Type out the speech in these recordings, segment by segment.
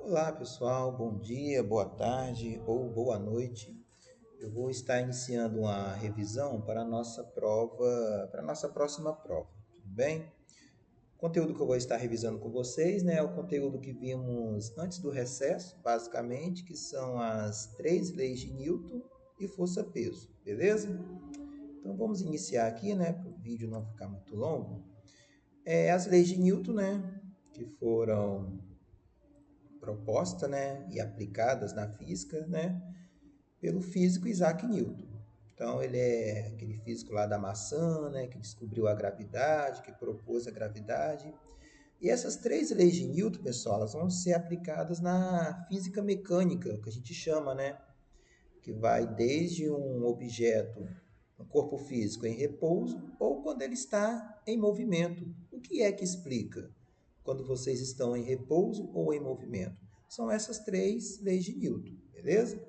Olá pessoal, bom dia, boa tarde ou boa noite. Eu vou estar iniciando uma revisão para a nossa prova, para a nossa próxima prova, tudo bem? O conteúdo que eu vou estar revisando com vocês, né, é o conteúdo que vimos antes do recesso, basicamente, que são as três leis de Newton e força-peso, beleza? Então vamos iniciar aqui, né, para o vídeo não ficar muito longo. As leis de Newton, né, que foram propostas, né, e aplicadas na física, né, pelo físico Isaac Newton. Então, ele é aquele físico lá da maçã, né, que descobriu a gravidade, que propôs a gravidade. E essas três leis de Newton, pessoal, elas vão ser aplicadas na física mecânica, que a gente chama, né, que vai desde um objeto, um corpo físico em repouso, ou quando ele está em movimento. O que é que explica quando vocês estão em repouso ou em movimento? São essas três leis de Newton, beleza?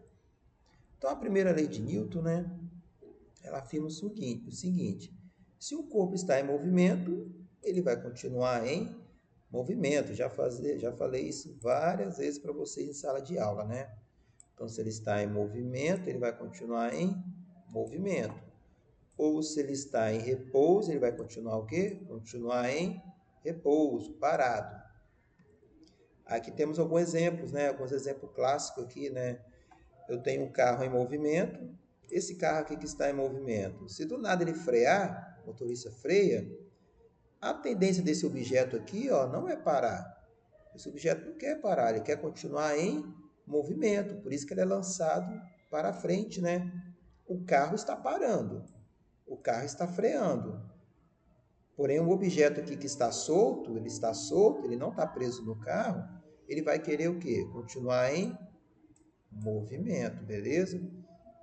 Então, a primeira lei de Newton, né, ela afirma o seguinte: se o corpo está em movimento, ele vai continuar em movimento. Já falei isso várias vezes para vocês em sala de aula, né? Então, se ele está em movimento, ele vai continuar em movimento. Ou se ele está em repouso, ele vai continuar o quê? Continuar em repouso, parado. Aqui temos alguns exemplos, né? Alguns exemplos clássicos aqui, né? Eu tenho um carro em movimento, esse carro aqui que está em movimento, se do nada ele frear, o motorista freia, a tendência desse objeto aqui, ó, não é parar. Esse objeto não quer parar, ele quer continuar em movimento, por isso que ele é lançado para frente, né? O carro está parando, o carro está freando. Porém, o objeto aqui que está solto, ele não está preso no carro, ele vai querer o quê? Continuar em movimento, beleza?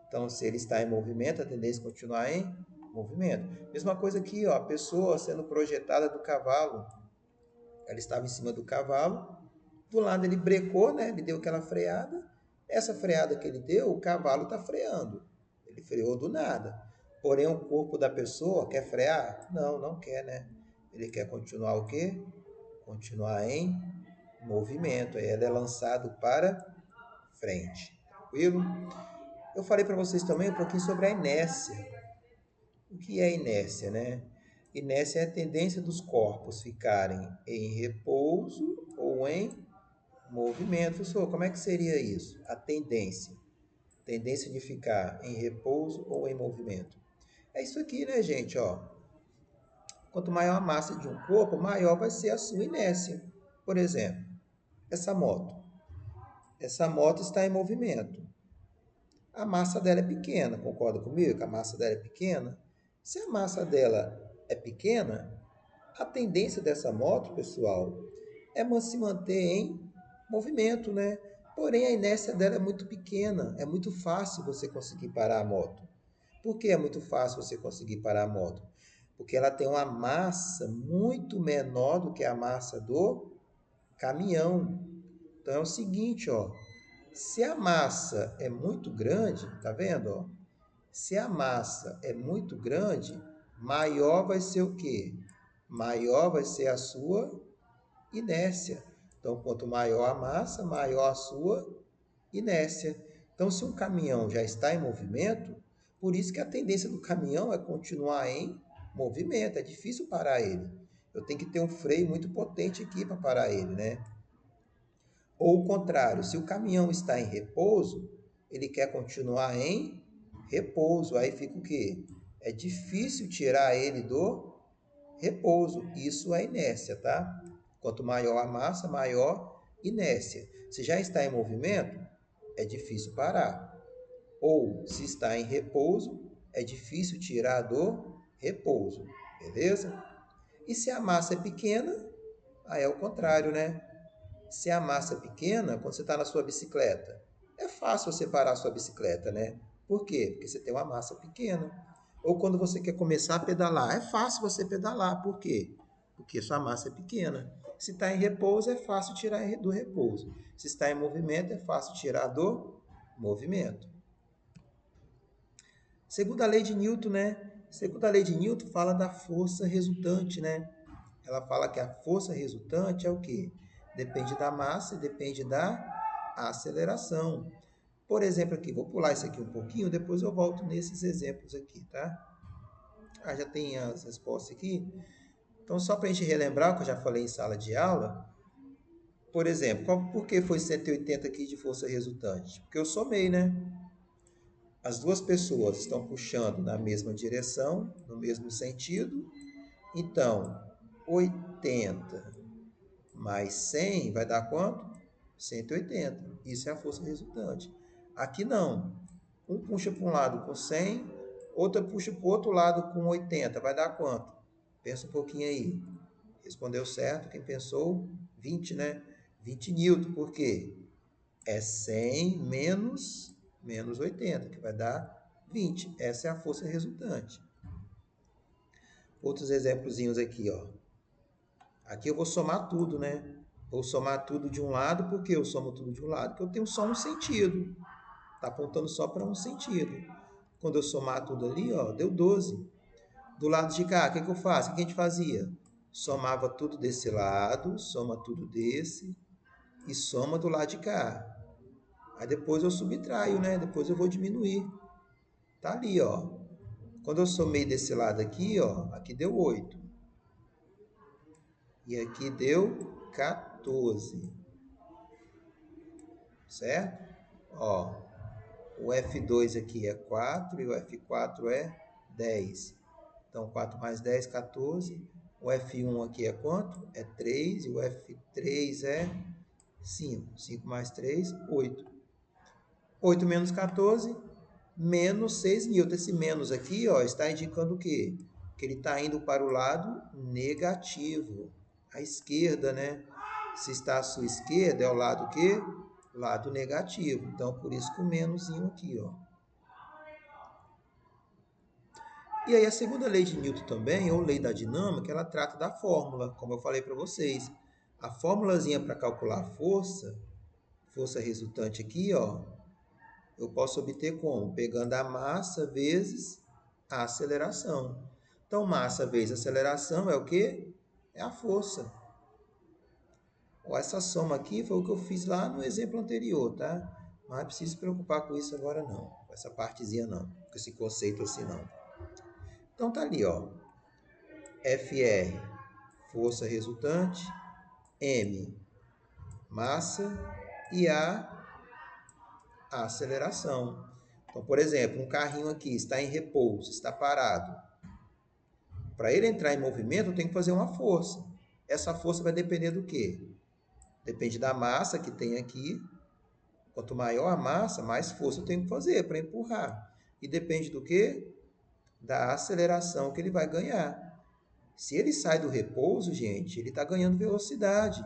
Então, se ele está em movimento, a tendência é continuar em movimento. Mesma coisa aqui, ó, a pessoa sendo projetada do cavalo. Ela estava em cima do cavalo, do lado ele brecou, né? Ele deu aquela freada. Essa freada que ele deu, o cavalo está freando. Ele freou do nada. Porém, o corpo da pessoa quer frear? Não, não quer, né? Ele quer continuar o quê? Continuar em movimento. Aí ela é lançado para frente. Tranquilo? Eu falei para vocês também um pouquinho sobre a inércia. O que é inércia, né? Inércia é a tendência dos corpos ficarem em repouso ou em movimento. Professor, como é que seria isso? A tendência. Tendência de ficar em repouso ou em movimento. É isso aqui, né, gente? Ó. Quanto maior a massa de um corpo, maior vai ser a sua inércia. Por exemplo, essa moto. Essa moto está em movimento. A massa dela é pequena, concorda comigo que a massa dela é pequena? Se a massa dela é pequena, a tendência dessa moto, pessoal, é se manter em movimento, né? Porém, a inércia dela é muito pequena, é muito fácil você conseguir parar a moto. Por que é muito fácil você conseguir parar a moto? Porque ela tem uma massa muito menor do que a massa do caminhão. Então é o seguinte, ó, se a massa é muito grande, tá vendo, ó? Se a massa é muito grande, maior vai ser o quê? Maior vai ser a sua inércia. Então, quanto maior a massa, maior a sua inércia. Então, se um caminhão já está em movimento, por isso que a tendência do caminhão é continuar em movimento. É difícil parar ele. Eu tenho que ter um freio muito potente aqui para parar ele, né? Ou o contrário, se o caminhão está em repouso, ele quer continuar em repouso. Aí fica o quê? É difícil tirar ele do repouso. Isso é inércia, tá? Quanto maior a massa, maior inércia. Se já está em movimento, é difícil parar. Ou se está em repouso, é difícil tirar do repouso. Beleza? E se a massa é pequena, aí é o contrário, né? Se a massa é pequena, quando você está na sua bicicleta, é fácil você parar a sua bicicleta, né? Por quê? Porque você tem uma massa pequena. Ou quando você quer começar a pedalar, é fácil você pedalar. Por quê? Porque sua massa é pequena. Se está em repouso, é fácil tirar do repouso. Se está em movimento, é fácil tirar do movimento. Segundo a lei de Newton, né? Segundo a lei de Newton, fala da força resultante, né? Ela fala que a força resultante é o quê? Depende da massa e depende da aceleração. Por exemplo, aqui, vou pular isso aqui um pouquinho, depois eu volto nesses exemplos aqui, tá? Já tem as respostas aqui. Então, só para a gente relembrar o que eu já falei em sala de aula, por exemplo, por que foi 180 aqui de força resultante? Porque eu somei, né? As duas pessoas estão puxando na mesma direção, no mesmo sentido. Então, 80 mais 100 vai dar quanto? 180. Isso é a força resultante. Aqui não. Um puxa para um lado com 100, outra puxa para o outro lado com 80. Vai dar quanto? Pensa um pouquinho aí. Respondeu certo. Quem pensou? 20, né? 20 newton. Por quê? É 100 menos 80, que vai dar 20. Essa é a força resultante. Outros exemplozinhos aqui, ó. Aqui eu vou somar tudo, né? Vou somar tudo de um lado, por que eu somo tudo de um lado? Porque eu tenho só um sentido. Está apontando só para um sentido. Quando eu somar tudo ali, ó, deu 12. Do lado de cá, o que eu faço? O que a gente fazia? Somava tudo desse lado, soma tudo desse e soma do lado de cá. Aí depois eu subtraio, né? Depois eu vou diminuir. Tá ali, ó. Quando eu somei desse lado aqui, ó, aqui deu 8. E aqui deu 14. Certo? Ó, o F2 aqui é 4 e o F4 é 10. Então, 4 mais 10, 14. O F1 aqui é quanto? É 3. E o F3 é 5. 5 mais 3, 8. 8 menos 14, menos 6 newton. Esse menos aqui, ó, está indicando o quê? Que ele está indo para o lado negativo. À esquerda, né? Se está à sua esquerda, é o lado o quê? Lado negativo. Então, por isso que o menoszinho aqui, ó. E aí a segunda lei de Newton também, ou lei da dinâmica, ela trata da fórmula, como eu falei para vocês. A fórmulazinha para calcular a força resultante aqui, ó, eu posso obter como? Pegando a massa vezes a aceleração. Então, massa vezes aceleração é o quê? É a força. Essa soma aqui foi o que eu fiz lá no exemplo anterior, tá? Não é preciso se preocupar com isso agora não. Com essa partezinha não. Com esse conceito assim não. Então tá ali, ó. FR, força resultante. M, massa. E A aceleração. Então, por exemplo, um carrinho aqui está em repouso, está parado. Para ele entrar em movimento, eu tenho que fazer uma força. Essa força vai depender do quê? Depende da massa que tem aqui. Quanto maior a massa, mais força eu tenho que fazer para empurrar. E depende do quê? Da aceleração que ele vai ganhar. Se ele sai do repouso, gente, ele está ganhando velocidade.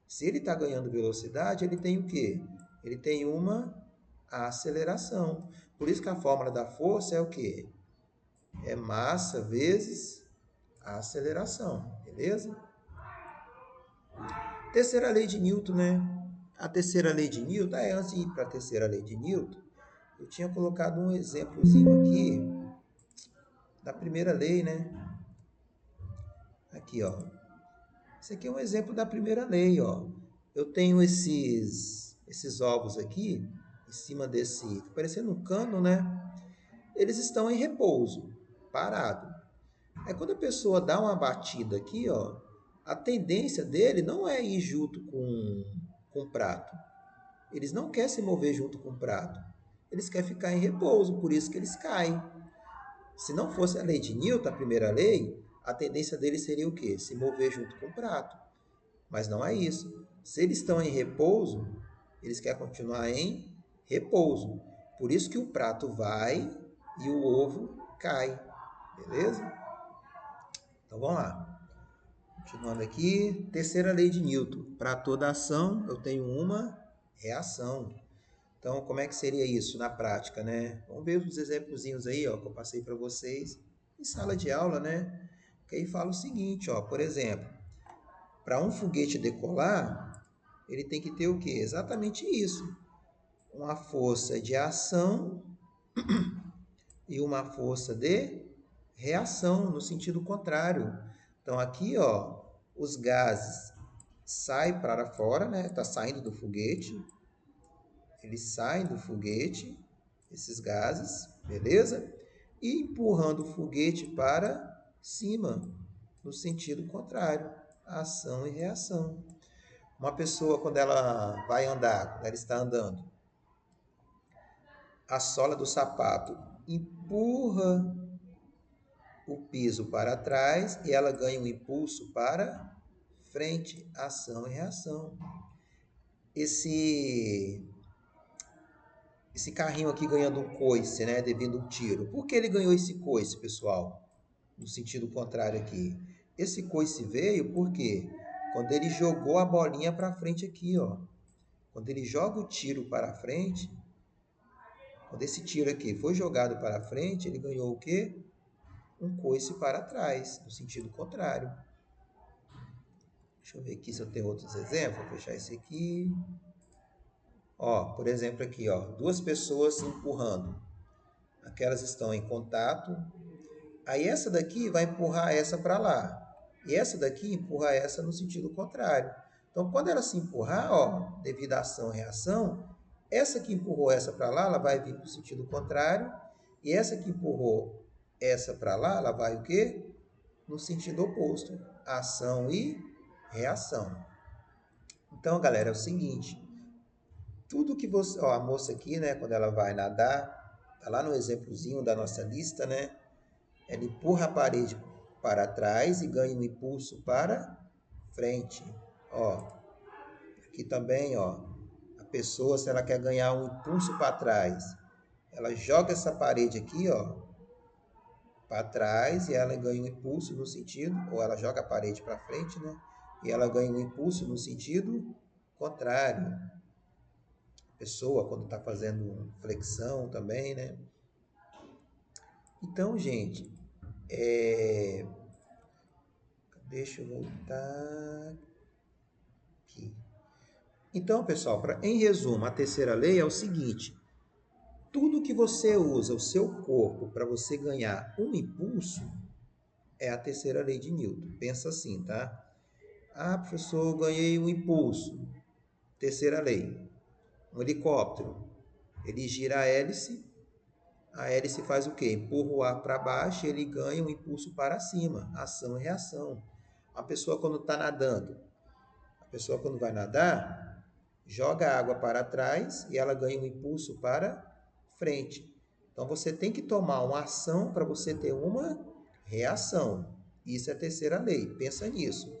Se ele está ganhando velocidade, ele tem o quê? Ele tem uma aceleração. Por isso que a fórmula da força é o quê? É massa vezes a aceleração, beleza? Terceira lei de Newton, né? A terceira lei de Newton, antes de ir para a terceira lei de Newton, eu tinha colocado um exemplozinho aqui da primeira lei, né? Aqui, ó. Esse aqui é um exemplo da primeira lei, ó. Eu tenho esses ovos aqui, em cima desse, parecendo um cano, né? Eles estão em repouso, parado. Aí quando a pessoa dá uma batida aqui, ó, a tendência dele não é ir junto com o prato. Eles não querem se mover junto com o prato. Eles querem ficar em repouso, por isso que eles caem. Se não fosse a lei de Newton, a primeira lei, a tendência deles seria o quê? Se mover junto com o prato. Mas não é isso. Se eles estão em repouso, eles querem continuar em repouso. Por isso que o prato vai e o ovo cai. Beleza? Então vamos lá. Continuando aqui, terceira lei de Newton. Para toda ação, eu tenho uma reação. Então, como é que seria isso na prática, né? Vamos ver os exemplozinhos aí, ó, que eu passei para vocês em sala de aula, né? Que aí fala o seguinte, ó, por exemplo, para um foguete decolar, ele tem que ter o quê? Exatamente isso. Uma força de ação e uma força de reação, no sentido contrário. Então, aqui, ó, os gases sai para fora, né? Está saindo do foguete. Eles saem do foguete, esses gases, beleza? E empurrando o foguete para cima, no sentido contrário, ação e reação. Uma pessoa, quando ela vai andar, quando ela está andando, a sola do sapato empurra o piso para trás e ela ganha um impulso para frente, ação e reação. Esse carrinho aqui ganhando um coice, né, devido a um tiro. Por que ele ganhou esse coice, pessoal? No sentido contrário aqui. Esse coice veio porque quando ele jogou a bolinha para frente aqui, ó. Quando ele joga o tiro para frente, quando esse tiro aqui foi jogado para frente, ele ganhou o quê? Um coice para trás, no sentido contrário. Deixa eu ver aqui se eu tenho outros exemplos. Vou fechar esse aqui. Ó, por exemplo aqui, ó, duas pessoas se empurrando. Aquelas estão em contato. Aí essa daqui vai empurrar essa para lá. E essa daqui empurra essa no sentido contrário. Então, quando ela se empurrar, ó, devido à ação e reação, essa que empurrou essa para lá, ela vai vir para o sentido contrário. E essa que empurrou essa para lá, ela vai o quê? No sentido oposto. Ação e reação. Então, galera, é o seguinte. Tudo que você... Ó, a moça aqui, né, quando ela vai nadar, tá lá no exemplozinho da nossa lista, né? Ela empurra a parede para trás e ganha um impulso para frente. Ó, aqui também, ó, a pessoa, se ela quer ganhar um impulso para trás, ela joga essa parede aqui, ó, para trás e ela ganha um impulso no sentido, ou ela joga a parede para frente, né? E ela ganha um impulso no sentido contrário. A pessoa, quando está fazendo flexão também, né? Então, gente, deixa eu voltar aqui. Então, pessoal, em resumo, a terceira lei é o seguinte: tudo que você usa o seu corpo para você ganhar um impulso é a terceira lei de Newton. Pensa assim, tá? Ah, professor, eu ganhei um impulso. Terceira lei. Um helicóptero. Ele gira a hélice faz o quê? Empurra o ar para baixo e ele ganha um impulso para cima. Ação e reação. A pessoa quando está nadando, a pessoa quando vai nadar, joga a água para trás e ela ganha um impulso para frente. Então você tem que tomar uma ação para você ter uma reação. Isso é a terceira lei. Pensa nisso.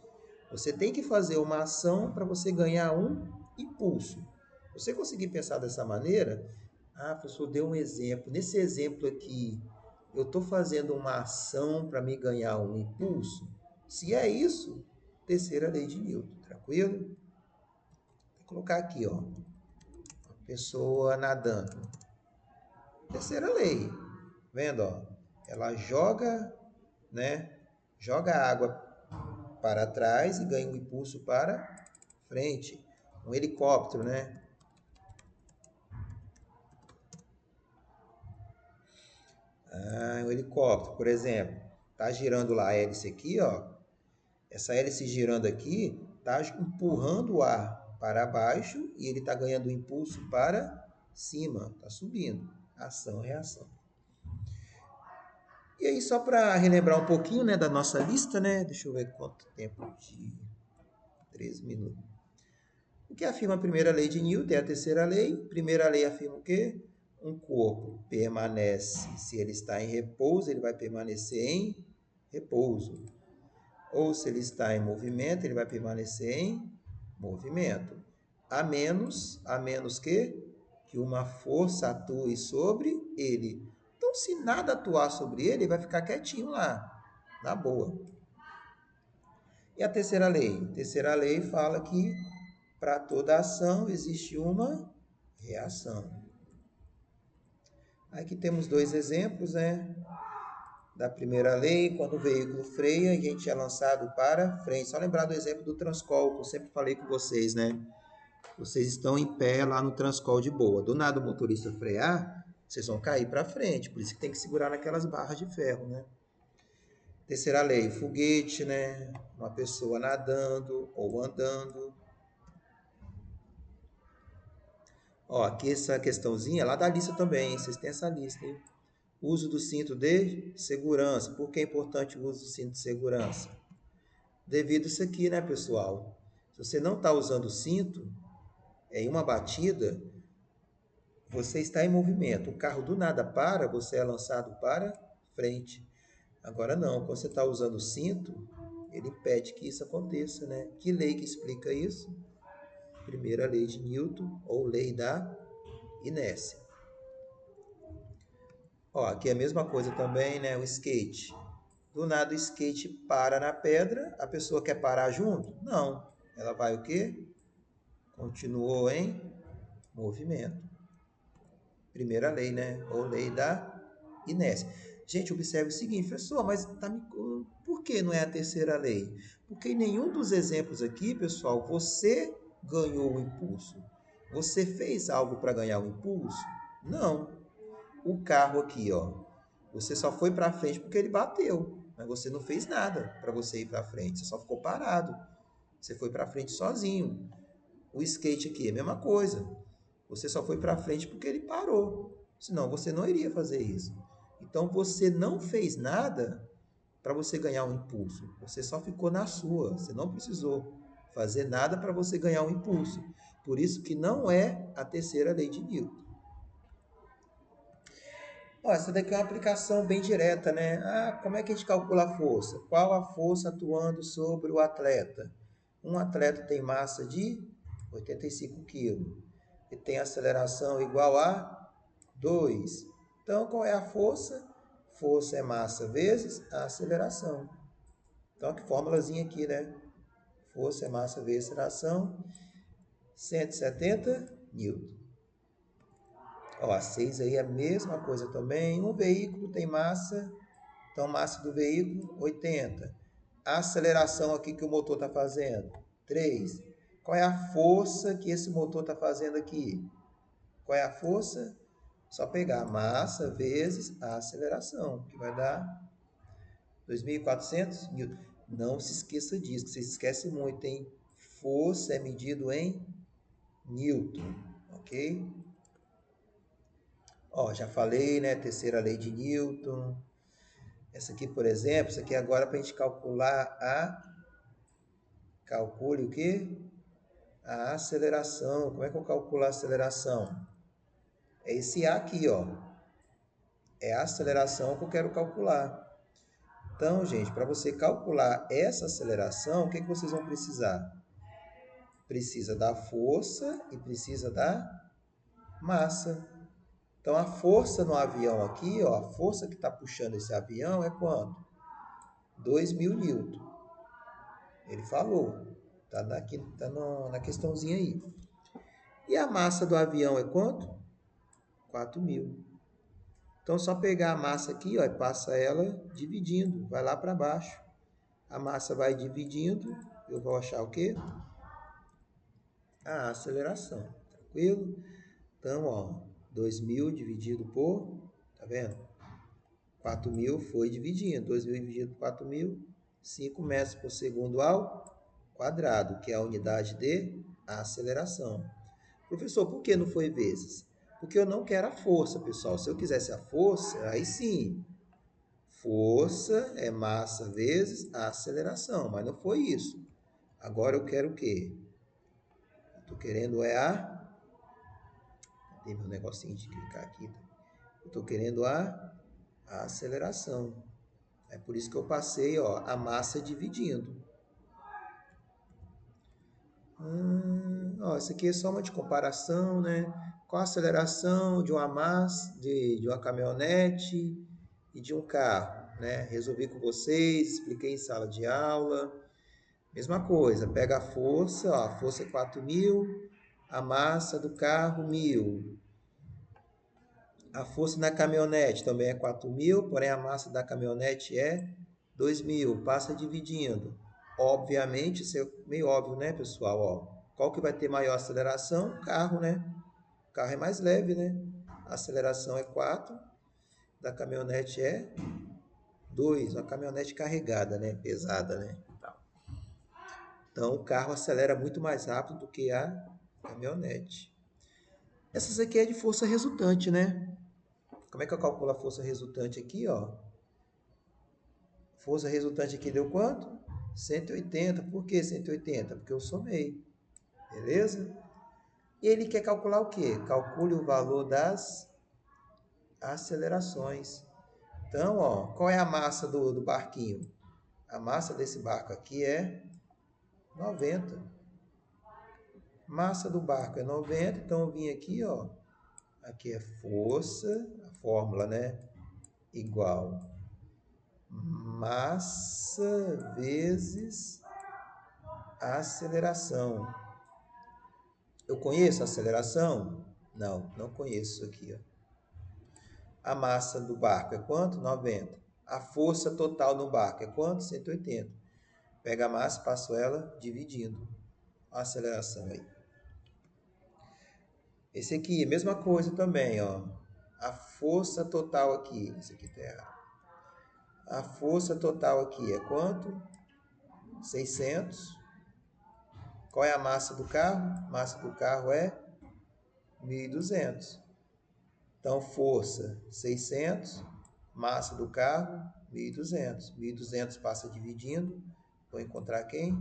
Você tem que fazer uma ação para você ganhar um impulso. Você conseguir pensar dessa maneira, professor, deu um exemplo. Nesse exemplo aqui, eu estou fazendo uma ação para me ganhar um impulso? Se é isso, terceira lei de Newton, tranquilo? Vou colocar aqui, ó, a pessoa nadando. Terceira lei, vendo, ó? Ela joga, né? Joga a água para trás e ganha um impulso para frente. Um helicóptero, né? Um helicóptero, por exemplo, tá girando lá a hélice aqui, ó. Essa hélice girando aqui tá empurrando o ar para baixo e ele tá ganhando um impulso para cima, tá subindo. Ação e reação. E aí, só para relembrar um pouquinho, né, da nossa lista, né? Deixa eu ver quanto tempo de 3 minutos. O que afirma a primeira lei de Newton é a terceira lei. Primeira lei afirma o quê? Um corpo permanece, se ele está em repouso, ele vai permanecer em repouso. Ou se ele está em movimento, ele vai permanecer em movimento. A menos que uma força atue sobre ele. Então, se nada atuar sobre ele, ele vai ficar quietinho lá, na boa. E a terceira lei? A terceira lei fala que para toda ação existe uma reação. Aqui temos dois exemplos, né? Da primeira lei, quando o veículo freia, a gente é lançado para frente. Só lembrar do exemplo do Transcol, que eu sempre falei com vocês, né? Vocês estão em pé lá no Transcol de boa. Do nada o motorista frear, vocês vão cair para frente. Por isso que tem que segurar naquelas barras de ferro, né? Terceira lei, foguete, né? Uma pessoa nadando ou andando. Ó, aqui essa questãozinha lá da lista também, hein? Vocês têm essa lista, hein? Uso do cinto de segurança. Por que é importante o uso do cinto de segurança? Devido a isso aqui, né, pessoal? Se você não está usando o cinto, em uma batida, você está em movimento. O carro do nada para, você é lançado para frente. Agora não, quando você está usando o cinto, ele impede que isso aconteça, né? Que lei que explica isso? Primeira lei de Newton, ou lei da inércia. Ó, aqui é a mesma coisa também, né? O skate. Do nada o skate para na pedra, a pessoa quer parar junto? Não. Ela vai o quê? Continuou em movimento. Primeira lei, né? Ou lei da inércia. Gente, observe o seguinte, professor, mas por que não é a terceira lei? Porque em nenhum dos exemplos aqui, pessoal, você ganhou o impulso. Você fez algo para ganhar o impulso? Não. O carro aqui, ó, você só foi para frente porque ele bateu, mas você não fez nada para você ir para frente, você só ficou parado. Você foi para frente sozinho. O skate aqui é a mesma coisa. Você só foi para frente porque ele parou. Senão você não iria fazer isso. Então você não fez nada para você ganhar um impulso. Você só ficou na sua. Você não precisou fazer nada para você ganhar um impulso. Por isso que não é a terceira lei de Newton. Ó, essa daqui é uma aplicação bem direta, né? Ah, como é que a gente calcula a força? Qual a força atuando sobre o atleta? Um atleta tem massa de 85 kg e tem aceleração igual a 2. Então, qual é a força? Força é massa vezes a aceleração. Então, que formulazinha aqui, né? Força é massa vezes aceleração, 170 newton. Ó, a 6 aí é a mesma coisa também. Um veículo tem massa, então massa do veículo, 80. A aceleração aqui que o motor está fazendo, 3. Qual é a força que esse motor está fazendo aqui? Qual é a força? Só pegar a massa vezes a aceleração, que vai dar 2.400 newton. Não se esqueça disso, que vocês esquecem muito, hein? Força é medido em newton, ok? Ó, já falei, né? Terceira lei de Newton. Essa aqui, por exemplo, isso aqui agora para a gente calcular calcule o quê? A aceleração. Como é que eu calculo a aceleração? É esse A aqui, ó. É a aceleração que eu quero calcular. Então, gente, para você calcular essa aceleração, o que vocês vão precisar? Precisa da força e precisa da massa. Então, a força no avião aqui, ó, a força que está puxando esse avião é quanto? 2.000 newton. Ele falou. Tá na questãozinha aí. E a massa do avião é quanto? 4.000. Então, só pegar a massa aqui, ó, e passa ela dividindo. Vai lá para baixo. A massa vai dividindo. Eu vou achar o quê? A aceleração. Tranquilo? Então, ó, 2.000 dividido por... Tá vendo? 4.000 foi dividindo. 2.000 dividido por 4.000. 5 metros por segundo ao quadrado, que é a unidade de aceleração. Professor, por que não foi vezes? Porque eu não quero a força, pessoal. Se eu quisesse a força, aí sim. Força é massa vezes a aceleração, mas não foi isso. Agora eu quero o quê? Estou querendo é a... Cadê meu negocinho de clicar aqui? Estou querendo a aceleração. É por isso que eu passei, ó, a massa dividindo. Ó, isso aqui é só uma de comparação, né? Qual a aceleração de uma massa, de uma caminhonete e de um carro, né? Resolvi com vocês, expliquei em sala de aula. Mesma coisa, pega a força, ó, a força é 4.000, a massa do carro 1.000. A força na caminhonete também é 4.000, porém a massa da caminhonete é 2.000. Passa dividindo. Obviamente, isso é meio óbvio, né, pessoal? Ó, qual que vai ter maior aceleração? O carro, né? O carro é mais leve, né? A aceleração é 4, da caminhonete é 2, uma caminhonete carregada, né? Pesada, né? Então, o carro acelera muito mais rápido do que a caminhonete. Essas aqui é de força resultante, né? Como é que eu calculo a força resultante aqui, ó? Força resultante aqui deu quanto? 180. Por que 180? Porque eu somei. Beleza? E ele quer calcular o quê? Calcule o valor das acelerações. Então, ó, qual é a massa do barquinho? A massa desse barco aqui é 90. Massa do barco é 90, então eu vim aqui, ó. Aqui é força, a fórmula, né? Igual massa vezes aceleração. Eu conheço a aceleração? Não, não conheço isso aqui, ó. A massa do barco é quanto? 90. A força total no barco é quanto? 180. Pega a massa e passo ela dividindo a aceleração aí. Esse aqui, mesma coisa também, ó. A força total aqui, esse aqui tá errado. A força total aqui é quanto? 600. Qual é a massa do carro? A massa do carro é 1.200. Então, força 600, massa do carro 1.200. 1.200 passa dividindo, vou encontrar quem?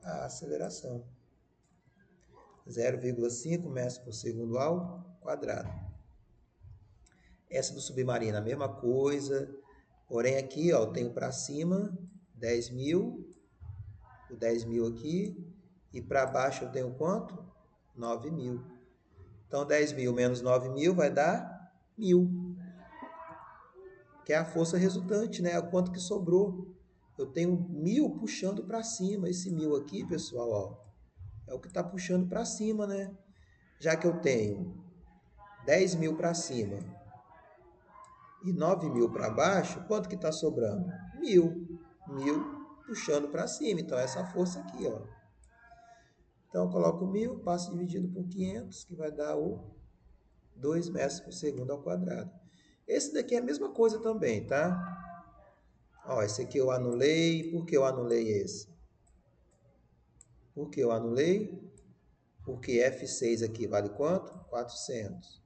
A aceleração. 0,5 metros por segundo ao quadrado. Essa do submarino, a mesma coisa. Porém, aqui, ó, eu tenho para cima 10.000, o 10.000 aqui, e para baixo eu tenho quanto? 9.000. Então, 10.000 menos 9.000 vai dar 1.000. Que é a força resultante, né? O quanto que sobrou. Eu tenho 1.000 puxando para cima. Esse 1.000 aqui, pessoal, ó, é o que está puxando para cima, né? Já que eu tenho 10.000 para cima e 9.000 para baixo, quanto que está sobrando? 1.000. 1.000 puxando para cima. Então, essa força aqui, ó. Então, eu coloco 1.000, passo dividido por 500, que vai dar o 2 metros por segundo ao quadrado. Esse daqui é a mesma coisa também, tá? Ó, esse aqui eu anulei. Por que eu anulei esse? Por que eu anulei? Porque F6 aqui vale quanto? 400.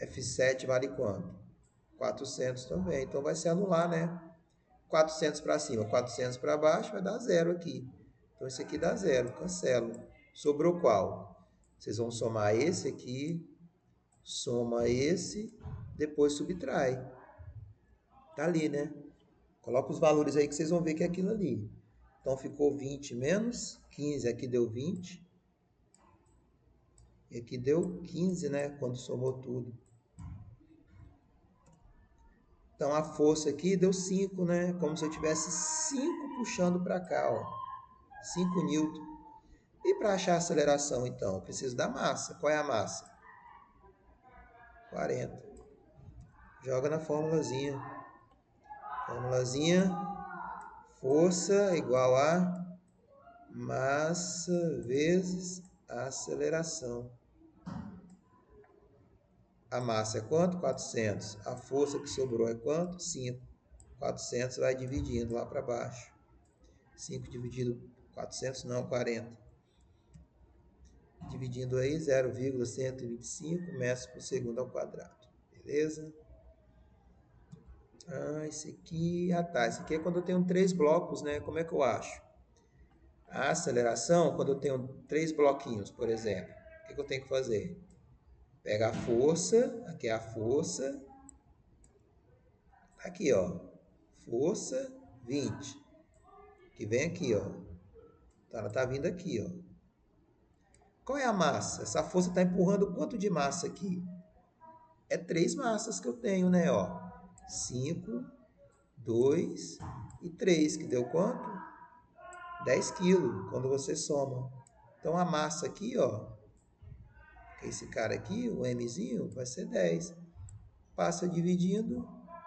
F7 vale quanto? 400 também. Então, vai se anular, né? 400 para cima, 400 para baixo, vai dar zero aqui. Então, esse aqui dá zero, cancelo. Sobrou qual? Vocês vão somar esse aqui, soma esse, depois subtrai. Tá ali, né? Coloca os valores aí que vocês vão ver que é aquilo ali. Então, ficou 20 menos 15. Aqui deu 20. E aqui deu 15, né? Quando somou tudo. Então, a força aqui deu 5, né? Como se eu tivesse 5 puxando para cá, ó. 5 newton. E para achar a aceleração, então? Eu preciso da massa. Qual é a massa? 40. Joga na formulazinha. Formulazinha. Força igual a massa vezes a aceleração. A massa é quanto? 400. A força que sobrou é quanto? 5. 400 vai dividindo lá para baixo. 5 dividido 400, não, 40. Dividindo aí 0,125 metros por segundo ao quadrado. Beleza? Esse aqui... tá. Esse aqui é quando eu tenho 3 blocos, né? Como é que eu acho? A aceleração, quando eu tenho 3 bloquinhos, por exemplo. O que eu tenho que fazer? Pega a força, aqui é a força. Aqui, ó. Força 20. Que vem aqui, ó. Então, ela tá vindo aqui, ó. Qual é a massa? Essa força está empurrando quanto de massa aqui? É 3 massas que eu tenho, né, ó. 5, 2 e 3, que deu quanto? 10 quilos, quando você soma. Então, a massa aqui, ó, esse cara aqui, o Mzinho, vai ser 10. Passa dividindo,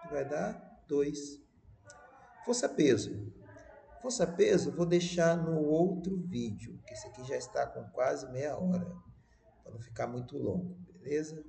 vai dar 2. Força-peso. Força-peso, vou deixar no outro vídeo, que esse aqui já está com quase meia hora, para não ficar muito longo, beleza?